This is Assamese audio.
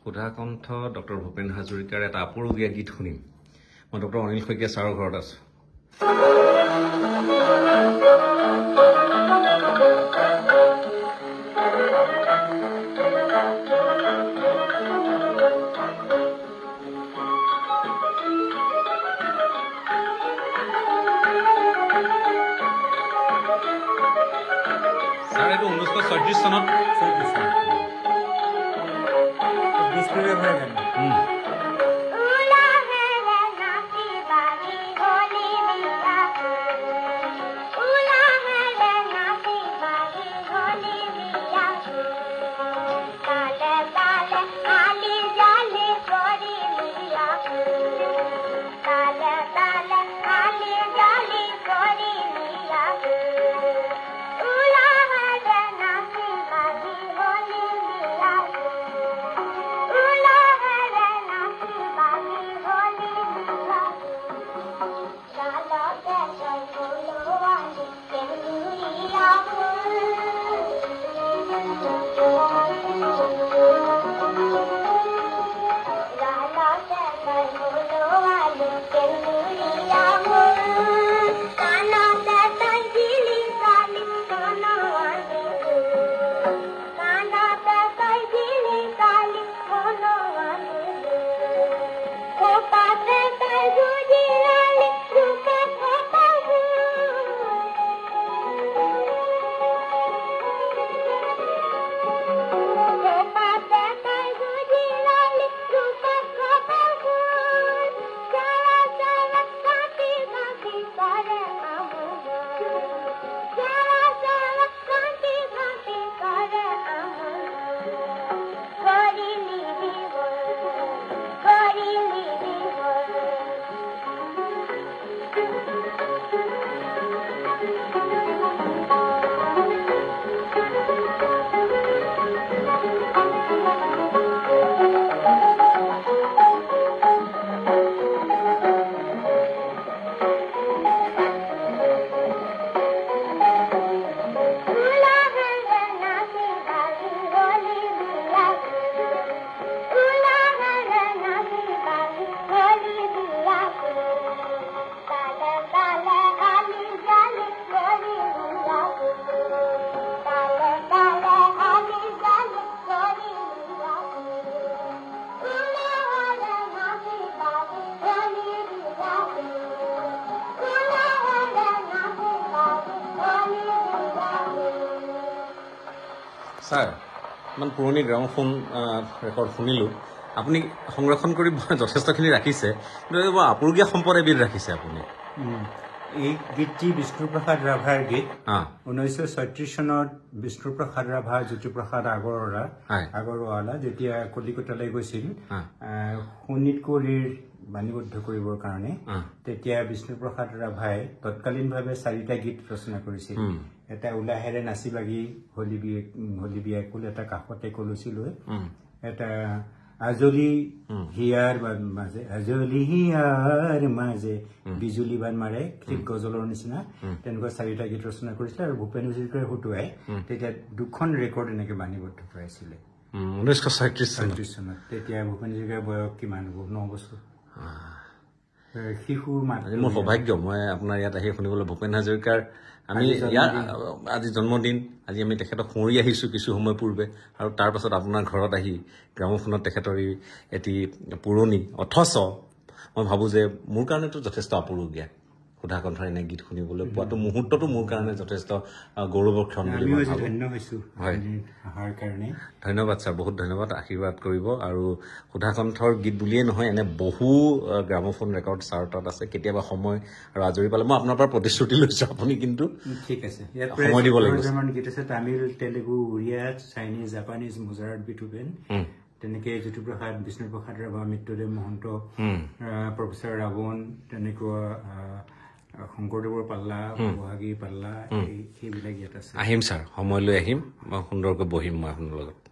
সুধাকণ্ঠ ডক্টৰ ভূপেন হাজৰিকাৰ এটা আপুৰুগীয়া গীত শুনিম। মই ডক্টৰ অনিল শইকীয়া ছাৰৰ ঘৰত আছো। ছাৰ এইটো 1936 চনত ছাৰ ইমান পুৰণি গ্ৰামোফোন ৰেকৰ্ড শুনিলোঁ। আপুনি সংৰক্ষণ কৰি যথেষ্টখিনি ৰাখিছে, কিন্তু বৰ আপুৰুগীয়া সম্পদ এবিধ ৰাখিছে আপুনি। এই গীতটি বিষ্ণুপ্ৰসাদ ৰাভাৰ গীত। 1936 চনত বিষ্ণুপ্ৰসাদ ৰাভা জ্যোতিপ্ৰসাদ আগৰৱালা যেতিয়া কলিকতালৈ গৈছিল শোণিতকৌৰীৰ বাণীবদ্ধ কৰিবৰ কাৰণে, তেতিয়া বিষ্ণুপ্ৰসাদ ৰাভাই তৎকালীনভাৱে 4টা গীত ৰচনা কৰিছিল। এটা উলাহেৰে নাচি বাগি হলি বিয়া কুল, এটা কাষতে কলচি লৈ, এটা আজলি হিয়াৰ মাজে বিজুলী বান মাৰে ঠিক গজলৰ নিচিনা, তেনেকুৱা 4টা গীত ৰচনা কৰিছিলে। আৰু ভূপেন হাজৰিকাই হতুৱাই তেতিয়া 2খন ৰেকৰ্ড এনেকে বাণীবদ্ধ কৰাইছিলে 1936 চনত। তেতিয়া ভূপেন হাজৰিকাৰ বয়স কিমান হ'ব? 9 বছৰ। শিশু মোৰ সৌভাগ্য মই আপোনাৰ ইয়াত আহি শুনিবলৈ। ভূপেন হাজৰিকাৰ আমি ইয়াৰ আজি জন্মদিন, আজি আমি তেখেতক সোঁৱৰি আহিছোঁ কিছু সময় পূৰ্বে, আৰু তাৰ পাছত আপোনাৰ ঘৰত আহি গ্ৰামোফোনত তেখেতৰ এটি পুৰণি, অথচ মই ভাবোঁ যে মোৰ কাৰণেতো যথেষ্ট আপুৰুগীয়া সুধাকণ্ঠৰ এনে গীত শুনিবলৈ পোৱাটো মুহূৰ্তটো মোৰ কাৰণে যথেষ্ট গৌৰৱৰ ক্ষণ বুলি মই ভাবোঁ। হয়, ধন্যবাদ ছাৰ, বহুত ধন্যবাদ। আশীৰ্বাদ কৰিব। আৰু সুধাকণ্ঠৰ গীত বুলিয়েই নহয়, এনে বহু গ্ৰামোফোন ৰেকৰ্ড ছাৰ তাত আছে। কেতিয়াবা সময় আৰু আজৰি পালে মই আপোনাৰ পৰা প্ৰতিশ্ৰুতি লৈছোঁ, আপুনি কিন্তু ঠিক আছে সময় দিব লাগিব। গীত আছে Tamil, Telugu, Oriya, Chinese, Japanese, Mozart, Beethoven, তেনেকে জ্যোতিপ্ৰসাদ, বিষ্ণুপ্ৰসাদ ৰাভা, মৃত্যুদেৱ মহন্ত, প্ৰফেচাৰ ৰাৱণ, তেনেকুৱা শংকৰদেৱৰ পাল্লা, বহাগীৰ পাল্লা, সেইবিলাক ইয়াত আছে। আহিম ছাৰ, সময় লৈ আহিম, মই সুন্দৰকৈ বহিম মই আপোনাৰ লগত।